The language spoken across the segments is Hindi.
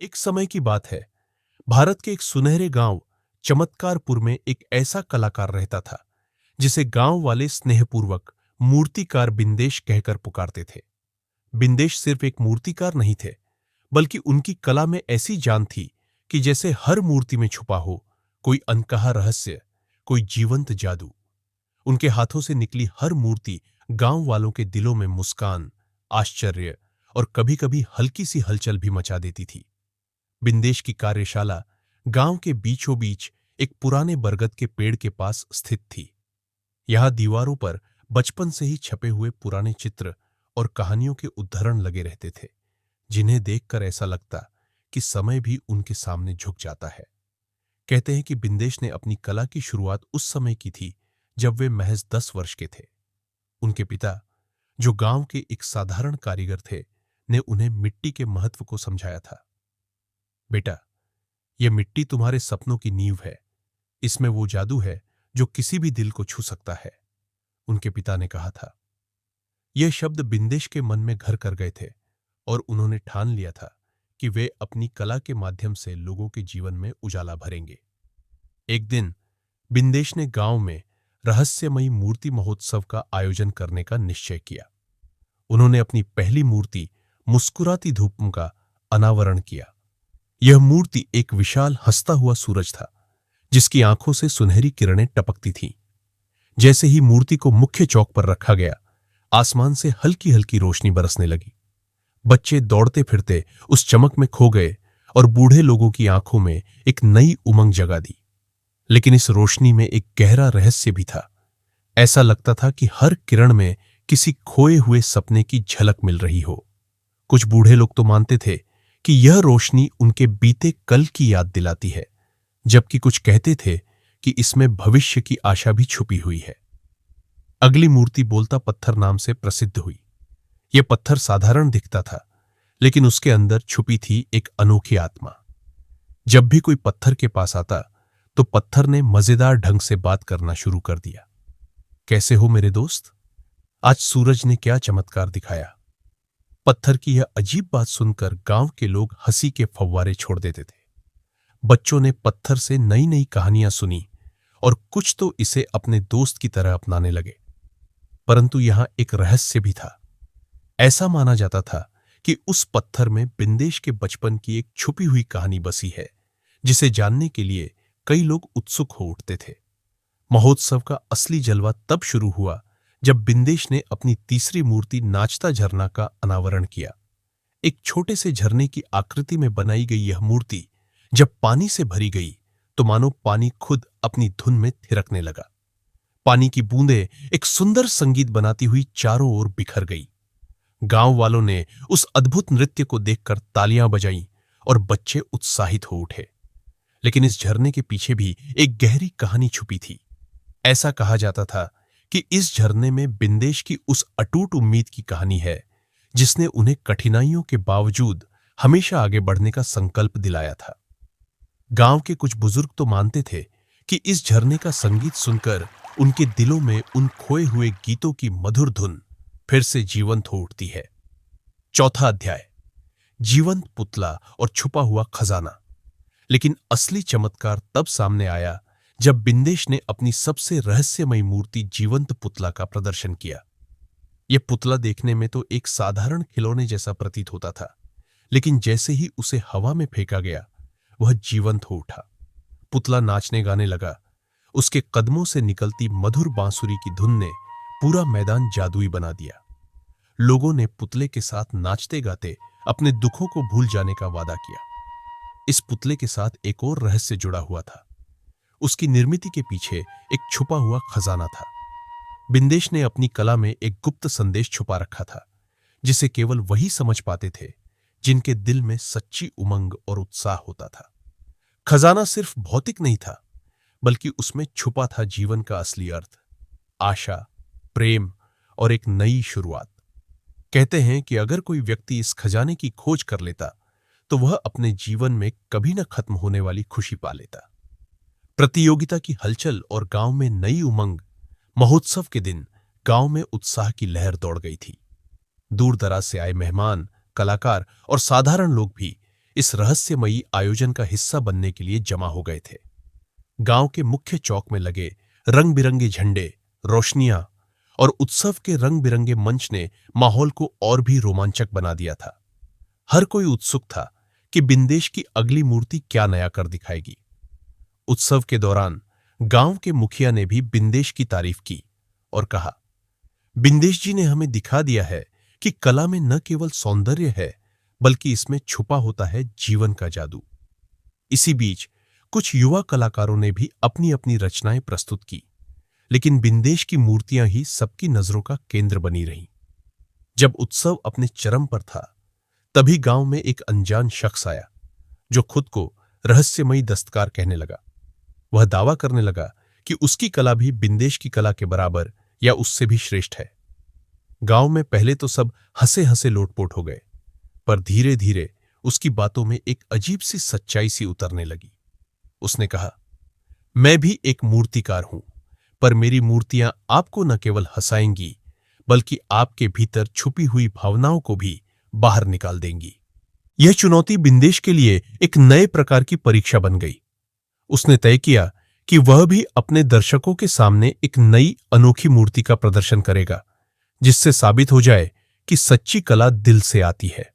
एक समय की बात है। भारत के एक सुनहरे गांव चमत्कारपुर में एक ऐसा कलाकार रहता था जिसे गांव वाले स्नेहपूर्वक मूर्तिकार बिंदेश कहकर पुकारते थे। बिंदेश सिर्फ एक मूर्तिकार नहीं थे, बल्कि उनकी कला में ऐसी जान थी कि जैसे हर मूर्ति में छुपा हो कोई अनकहा रहस्य, कोई जीवंत जादू। उनके हाथों से निकली हर मूर्ति गांव वालों के दिलों में मुस्कान, आश्चर्य और कभी-कभी हल्की सी हलचल भी मचा देती थी। बिंदेश की कार्यशाला गांव के बीचों बीच एक पुराने बरगद के पेड़ के पास स्थित थी। यहां दीवारों पर बचपन से ही छपे हुए पुराने चित्र और कहानियों के उद्धरण लगे रहते थे, जिन्हें देखकर ऐसा लगता कि समय भी उनके सामने झुक जाता है। कहते हैं कि बिंदेश ने अपनी कला की शुरुआत उस समय की थी जब वे महज 10 वर्ष के थे। उनके पिता, जो गांव के एक साधारण कारीगर थे, ने उन्हें मिट्टी के महत्व को समझाया था। बेटा, यह मिट्टी तुम्हारे सपनों की नींव है। इसमें वो जादू है जो किसी भी दिल को छू सकता है, उनके पिता ने कहा था। यह शब्द बिंदेश के मन में घर कर गए थे और उन्होंने ठान लिया था कि वे अपनी कला के माध्यम से लोगों के जीवन में उजाला भरेंगे। एक दिन बिंदेश ने गांव में रहस्यमयी मूर्ति महोत्सव का आयोजन करने का निश्चय किया। उन्होंने अपनी पहली मूर्ति मुस्कुराती धूप का अनावरण किया। यह मूर्ति एक विशाल हंसता हुआ सूरज था, जिसकी आंखों से सुनहरी किरणें टपकती थीं। जैसे ही मूर्ति को मुख्य चौक पर रखा गया, आसमान से हल्की हल्की रोशनी बरसने लगी। बच्चे दौड़ते फिरते उस चमक में खो गए और बूढ़े लोगों की आंखों में एक नई उमंग जगा दी। लेकिन इस रोशनी में एक गहरा रहस्य भी था। ऐसा लगता था कि हर किरण में किसी खोए हुए सपने की झलक मिल रही हो। कुछ बूढ़े लोग तो मानते थे कि यह रोशनी उनके बीते कल की याद दिलाती है, जबकि कुछ कहते थे कि इसमें भविष्य की आशा भी छुपी हुई है। अगली मूर्ति बोलता पत्थर नाम से प्रसिद्ध हुई। यह पत्थर साधारण दिखता था, लेकिन उसके अंदर छुपी थी एक अनोखी आत्मा। जब भी कोई पत्थर के पास आता, तो पत्थर ने मजेदार ढंग से बात करना शुरू कर दिया। कैसे हो मेरे दोस्त? आज सूरज ने क्या चमत्कार दिखाया? पत्थर की यह अजीब बात सुनकर गांव के लोग हंसी के फव्वारे छोड़ देते थे। बच्चों ने पत्थर से नई नई कहानियां सुनी और कुछ तो इसे अपने दोस्त की तरह अपनाने लगे। परंतु यहां एक रहस्य भी था। ऐसा माना जाता था कि उस पत्थर में बिंदेश के बचपन की एक छुपी हुई कहानी बसी है, जिसे जानने के लिए कई लोग उत्सुक हो उठते थे। महोत्सव का असली जलवा तब शुरू हुआ जब बिंदेश ने अपनी तीसरी मूर्ति नाचता झरना का अनावरण किया। एक छोटे से झरने की आकृति में बनाई गई यह मूर्ति जब पानी से भरी गई, तो मानो पानी खुद अपनी धुन में थिरकने लगा। पानी की बूंदें एक सुंदर संगीत बनाती हुई चारों ओर बिखर गई। गांव वालों ने उस अद्भुत नृत्य को देखकर तालियां बजाईं और बच्चे उत्साहित हो उठे। लेकिन इस झरने के पीछे भी एक गहरी कहानी छुपी थी। ऐसा कहा जाता था कि इस झरने में बिंदेश की उस अटूट उम्मीद की कहानी है, जिसने उन्हें कठिनाइयों के बावजूद हमेशा आगे बढ़ने का संकल्प दिलाया था। गांव के कुछ बुजुर्ग तो मानते थे कि इस झरने का संगीत सुनकर उनके दिलों में उन खोए हुए गीतों की मधुर धुन फिर से जीवंत हो उठती है। चौथा अध्याय, जीवंत पुतला और छुपा हुआ खजाना। लेकिन असली चमत्कार तब सामने आया जब बिंदेश ने अपनी सबसे रहस्यमयी मूर्ति जीवंत पुतला का प्रदर्शन किया। यह पुतला देखने में तो एक साधारण खिलौने जैसा प्रतीत होता था, लेकिन जैसे ही उसे हवा में फेंका गया, वह जीवंत हो उठा। पुतला नाचने गाने लगा। उसके कदमों से निकलती मधुर बांसुरी की धुन ने पूरा मैदान जादुई बना दिया। लोगों ने पुतले के साथ नाचते गाते अपने दुखों को भूल जाने का वादा किया। इस पुतले के साथ एक और रहस्य जुड़ा हुआ था। उसकी निर्मिति के पीछे एक छुपा हुआ खजाना था। बिंदेश ने अपनी कला में एक गुप्त संदेश छुपा रखा था, जिसे केवल वही समझ पाते थे जिनके दिल में सच्ची उमंग और उत्साह होता था। खजाना सिर्फ भौतिक नहीं था, बल्कि उसमें छुपा था जीवन का असली अर्थ, आशा, प्रेम और एक नई शुरुआत। कहते हैं कि अगर कोई व्यक्ति इस खजाने की खोज कर लेता, तो वह अपने जीवन में कभी न खत्म होने वाली खुशी पा लेता। प्रतियोगिता की हलचल और गांव में नई उमंग। महोत्सव के दिन गांव में उत्साह की लहर दौड़ गई थी। दूर दराज से आए मेहमान, कलाकार और साधारण लोग भी इस रहस्यमयी आयोजन का हिस्सा बनने के लिए जमा हो गए थे। गांव के मुख्य चौक में लगे रंग बिरंगे झंडे, रोशनियां और उत्सव के रंग बिरंगे मंच ने माहौल को और भी रोमांचक बना दिया था। हर कोई उत्सुक था कि बिंदेश की अगली मूर्ति क्या नया कर दिखाएगी। उत्सव के दौरान गांव के मुखिया ने भी बिंदेश की तारीफ की और कहा, बिंदेश जी ने हमें दिखा दिया है कि कला में न केवल सौंदर्य है, बल्कि इसमें छुपा होता है जीवन का जादू। इसी बीच कुछ युवा कलाकारों ने भी अपनी अपनी रचनाएं प्रस्तुत की, लेकिन बिंदेश की मूर्तियां ही सबकी नजरों का केंद्र बनी रहीं। जब उत्सव अपने चरम पर था, तभी गांव में एक अनजान शख्स आया जो खुद को रहस्यमयी दस्तकार कहने लगा। वह दावा करने लगा कि उसकी कला भी बिंदेश की कला के बराबर या उससे भी श्रेष्ठ है। गांव में पहले तो सब हंसे हंसे लोटपोट हो गए, पर धीरे धीरे उसकी बातों में एक अजीब सी सच्चाई सी उतरने लगी। उसने कहा, मैं भी एक मूर्तिकार हूं, पर मेरी मूर्तियां आपको न केवल हंसाएंगी, बल्कि आपके भीतर छुपी हुई भावनाओं को भी बाहर निकाल देंगी। यह चुनौती बिंदेश के लिए एक नए प्रकार की परीक्षा बन गई। उसने तय किया कि वह भी अपने दर्शकों के सामने एक नई अनोखी मूर्ति का प्रदर्शन करेगा, जिससे साबित हो जाए कि सच्ची कला दिल से आती है।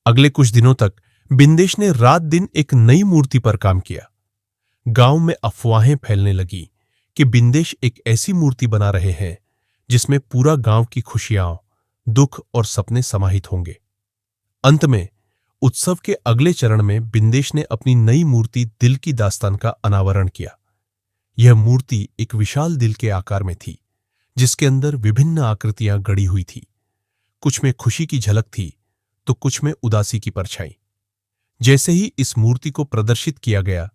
अगले कुछ दिनों तक बिंदेश ने रात दिन एक नई मूर्ति पर काम किया। गांव में अफवाहें फैलने लगी कि बिंदेश एक ऐसी मूर्ति बना रहे हैं जिसमें पूरा गांव की खुशियां, दुख और सपने समाहित होंगे। अंत में उत्सव के अगले चरण में बिंदेश ने अपनी नई मूर्ति दिल की दास्तान का अनावरण किया। यह मूर्ति एक विशाल दिल के आकार में थी, जिसके अंदर विभिन्न आकृतियां गढ़ी हुई थी। कुछ में खुशी की झलक थी, तो कुछ में उदासी की परछाई। जैसे ही इस मूर्ति को प्रदर्शित किया गया,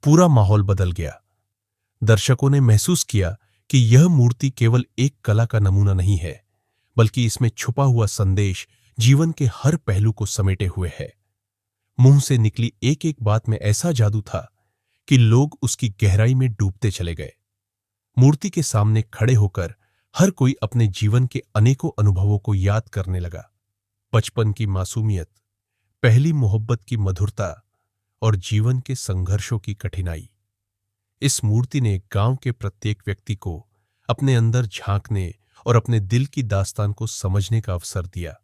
पूरा माहौल बदल गया। दर्शकों ने महसूस किया कि यह मूर्ति केवल एक कला का नमूना नहीं है, बल्कि इसमें छुपा हुआ संदेश जीवन के हर पहलू को समेटे हुए है। मुंह से निकली एक एक बात में ऐसा जादू था कि लोग उसकी गहराई में डूबते चले गए। मूर्ति के सामने खड़े होकर हर कोई अपने जीवन के अनेकों अनुभवों को याद करने लगा। बचपन की मासूमियत, पहली मोहब्बत की मधुरता और जीवन के संघर्षों की कठिनाई। इस मूर्ति ने गांव के प्रत्येक व्यक्ति को अपने अंदर झांकने और अपने दिल की दास्तान को समझने का अवसर दिया।